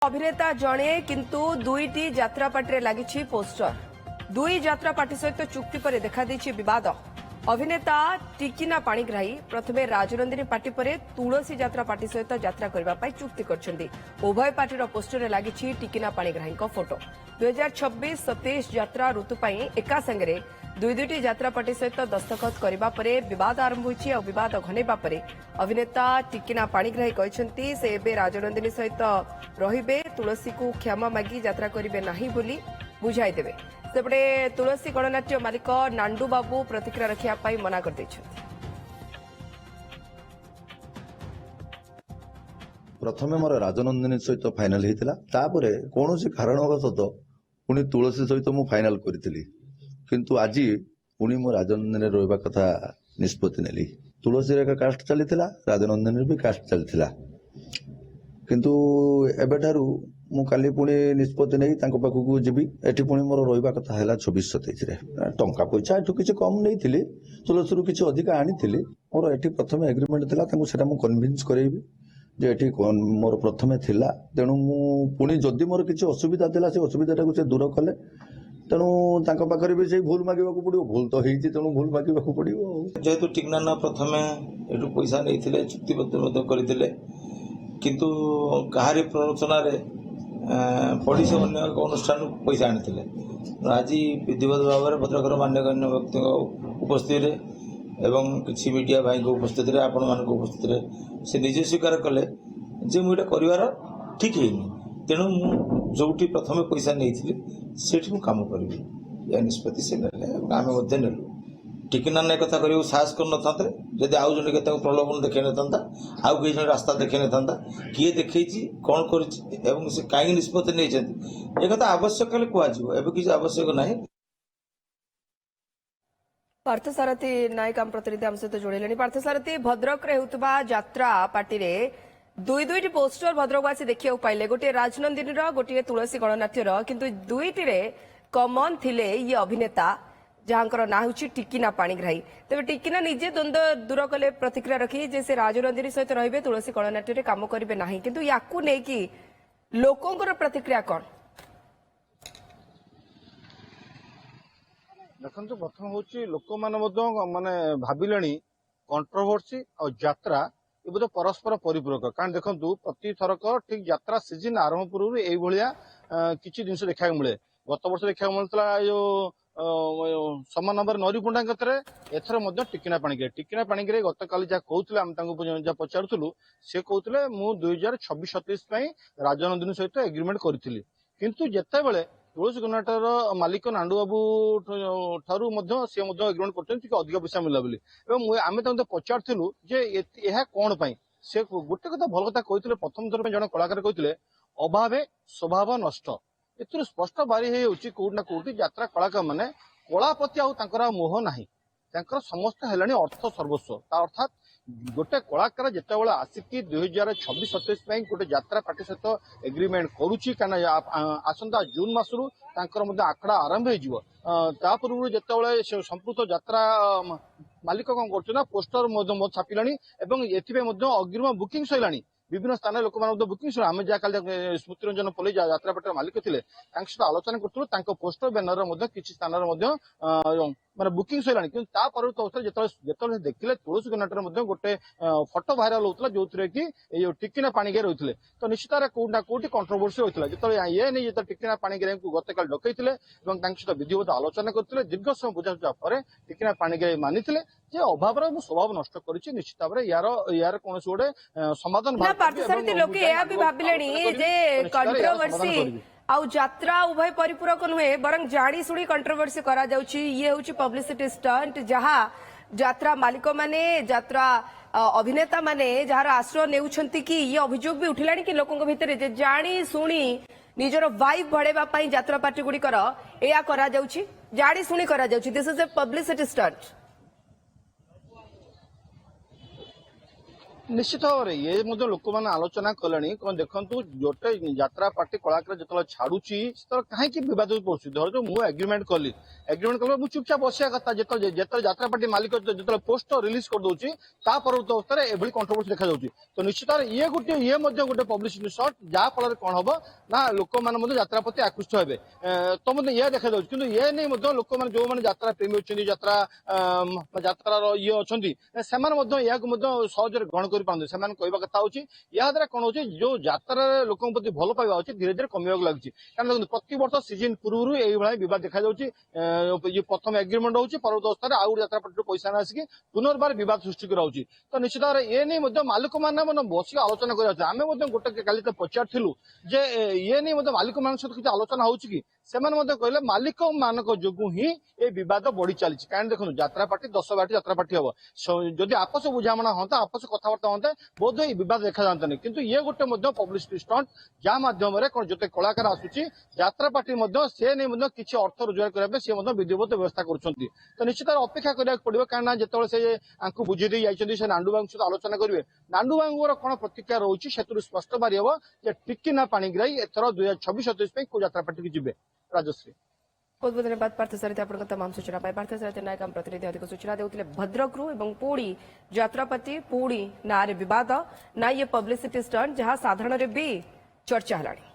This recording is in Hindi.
अभिनेता जणे किंतु दुईटी यात्रा पार्टी लगी पोस्टर दुई यात्रा पार्टी सहित चुक्ति पर देखा विवाद। अभिनेता टिकिना पाणिग्राही प्रथमे राजनंदिनी पार्टी पर तुलसी यात्रा पार्टी सहित यात्रा करने चुक्ति कर उभय पार्टीर पोस्टर लगी टिकिना पाणिग्राही फोटो 2026-27 यात्रा ऋतु एका संगे दुईटी यात्रा पार्टी सहित दस्तखत करने विवाद आरंभ होती विवाद घनेबा अभिनेता टिकिना पाणिग्राही कहते से एबे राजनंदिनी सहित रहिबे तुलसी को क्षमा मागी यात्रा करेंगे नहीं बोली बुझाईदेवे। सेपटे तुलसी गणनाट्य मालिक नांडू बाबू प्रतिक्रिया रखा मना कर प्रथमे मोर राजनंदिनी सहित फाइनाल होता तापर कौन कारणवशत पुणी तुलसी सहित मु फाइनाल करी किंतु आज पुणी मो राजनंदिनी रहा कथा निष्पत्ति नेली। तुलसी एक कास्ट चली राजनंदिनी भी कास्ट चली किंतु एबेठारू मु काली पुणी निष्पत्ति नहीं पाखक जीवी एटी पुणी मोर रहा कथा है 26-27 टंका पैसा एठू किसी कम नहीं तुलसी रू किसी अधिक आनी मोर एटी प्रथम एग्रीमेंट था कन्विन्स करेबी जे एटी मोर प्रथमे थिला तेणु पुणी जदि मोर किसी असुविधा थिला से असुविधा से दूर कले तेणु पाखे भी से भूल मांगा पड़ो भूल तो होती तेणु भूल मांगा पड़ो जेहेतु टिकनाना प्रथमे एटू पैसा नहीं चुक्तिबद्ध करते किंतु कहारी प्ररोचना पड़ी से अन्य एक अनुष्ठान पैसा आनी आज विधिवत भाव में भद्रकर मान्यगण्य व्यक्ति उपस्थित एवं किसी मीडिया भाई उपस्थित आपण मान उपस्थित से निजे स्वीकार कले जे मुझे कर ठीक है तेणु जो प्रथम पैसा नहीं से कम करी या निष्पत्ति से आम नेलु टिकिना एक कथा कर साहस कर नदी आउ जन के प्रलोभन देखा ना आउ कई जन रास्ता देखा ना किए देखी कौन कर कहीं निष्पत्ति नहीं एक आवश्यक कह किसी आवश्यक ना। पार्थसारथी नायक आम प्रतिनिधि आम सहित जोड़े पार्थसारथी भद्रक यात्रा पार्टी दुईटी पोस्टर भद्रकवासी देखा पाइले गोटे राजनंदिनी गोटे तुलसी गणनाट्यर किंतु दुईटी कमन थिले ये अभिनेता जहां ना हूँ टिकिना पाणिग्राही तेज टिकिना निजे द्वंद्व दूर कले प्रतिक्रिया रखी जे से राजनंदिनी सहित रहिबे तुलसी गणनाट्य काम करेंगे ना किंतु याकू नहीं लोकंर प्रतिक्रिया कौन देखो प्रथम हूँ लोक मैंने भाविले कंट्रोवर्सी और यात्रा ये बोधे परस्पर परिपूरक कारण देखो प्रति थरक ठीक यात्रा सीजन आरंभ पूर्व किसी जिन देखा मिले गत वर्ष देखा मिलता जो समान नंबर नरीपुंडा एथर टिकिना पाणिग्राही गत काली जहाँ कहते पचारूलु सी कहते मुझे 2026-27 राजनंदिनी सहित एग्रीमेंट करी किंतु जिते बड़े तुलसी गणनाट्यर मालिक नांडू बाबू ठारू सी एग्रीमेंट कर अधिक पैसा मिला बोली आम पचारूँ जे यह कौन से गोटे कथा भल कथा कहते प्रथम थर जन कलाकार कहते अभावे स्वभाव नष्ट एथुर स्पष्ट बारी होना कौटी यात्रा कलाकार मैंने कला प्रति आउ मोह ना समस्त है अर्थ सर्वस्व अर्थात गोटे कलाकार जिते बड़े आसिकी 2026-27 गोटे यात्रा पार्टी सहित एग्रीमेंट करुच्ची आसंता जून मासरू आखड़ा आरंभ हो पूर्व जिते संपूर्ण यात्रा मालिक कौन कर पोस्टर छापिलानी अग्रिम बुकिंग सैला विभिन्न स्थान लोक बुकिंग आम जहाँ स्मृति रंजन पल्ली यात्रा पार्टी मालिक थे सहित आलोचना करूँ पोस्टर बैनर किसी स्थान माने बुकिंग सैला कि परवर्त अवस्था जो देखिले तुलसी गणनाट्यर गोटे फटो भाइराल होता जो कि टिकिना पाणिग्राही रही तो निश्चित कौटना कौटी कंट्रोवर्सी होता जो ये नहीं जो टिकिना पाणिग्राही को गतकाल डकई सहित विधिवत आलोचना करते दीर्घ समय बुझाशुझा पर टिकिना पाणिग्राही मानी अभाव स्वभाव नष्ट कर निश्चित भाव यार कौन गोटे समाधान आउ यात्रा उभय परिपूरक नुहे बरं जाणी शुणी कंट्रोवर्सी करा जाउची ये होची पब्लिसिटी स्टंट जहाँ यात्रा मालिक माने यात्रा अभिनेता माने जार आश्रय नेउछंती कि ये अभियोग भी उठिलानी कि लोकंक भितरे जे जाणी शुणी निजर वाइब बढ़ेबा पई यात्रा पार्टी गुडी कर एया करा जाउची जाणी शुणी करा जाउची this is a publicity stunt. निश्चित भाव में ये लोक मैंने आलोचना कले कौन देखु गोटे यात्रा पार्टी कलाकार जो छाड़ुची कहीं बद पड़ुची धर जो मुझे एग्रीमेंट कली मुझे चुपचाप बसिया कथा जो यात्रा पार्टी मालिक जो पोस्ट रिलीज कर दूसरी परवर्त अवस्था एभली कंट्रोवर्सी देखा जाऊँगी तो निश्चित भाव ये गोटे पब्लिसिटी शॉट जहाँ फल कौन हम ना लोक मैंने यात्रा प्रति आकृष्ट हे तो मतलब ये देखा जाऊँगी कि ये नहीं लोक मैंने जो मैंने यात्रा प्रेमी अच्छी यात्रा ये अच्छा से सहज ग्रहण कर कहवा कथा होची या द्वारा कौन होची जो यात्रा लोक प्रति भल पाइबा होची धीरे धीरे कमिबाक लागुची कारण देखो प्रति वर्ष सीजन पूर्व यही बद देखा जाऊँगी ये प्रथम एग्रीमेंट होची परवर्त अवस्था आउ यात्रा पार्टी पैसा आसिक पुनर्बार बद सृष्टि कराऊँगी तो निश्चित भाव ये नहीं मालिक मैंने बसिक आलोचना कर आम गोटे काली तो पचारू जे ये नहीं मालिक मान सहित किसी आलोचना होची कहले मालिक मानक जो ही ये बद बढ़ी चली कारण देखो यात्रा पार्टी 10-12 यात्रा पार्टी हम जदि आपस बुझामणा हाँ आपस कथबार्ता हाँ बोध ये बद देखा जाता नहीं किंतु ये गोटे पब्लिसिटी स्टंट जहाँ माध्यम जो कलाकार आसूची यात्रा पार्टी से नहीं किसी अर्थ रोजगार करने सी विधिवत व्यवस्था कर तो निश्चित अपेक्षा करा पड़ो कारण जो से बुझे जाइए से नांडू बाबू सहित आलोचना करेंगे नांडू बाबूर कौन प्रतिक्रिया रोचे से स्पष्ट बाहरी हम टिकिना पाणिग्राही एथर 2026-27 को यात्रा पार्टी की जीवे राजश्री बहुत बहुत धन्यवाद पार्थ सारथी आपन तमाम सूचना पाई पार्थ सारथी नायक हम प्रतिनिधि अधिक सूचना देउथिले भद्रकरू एवं पुणी यात्रापति पुणी नारे विवाद ना ये पब्लिसिटी स्टंट जहां साधारण रे भी चर्चा हलाणी।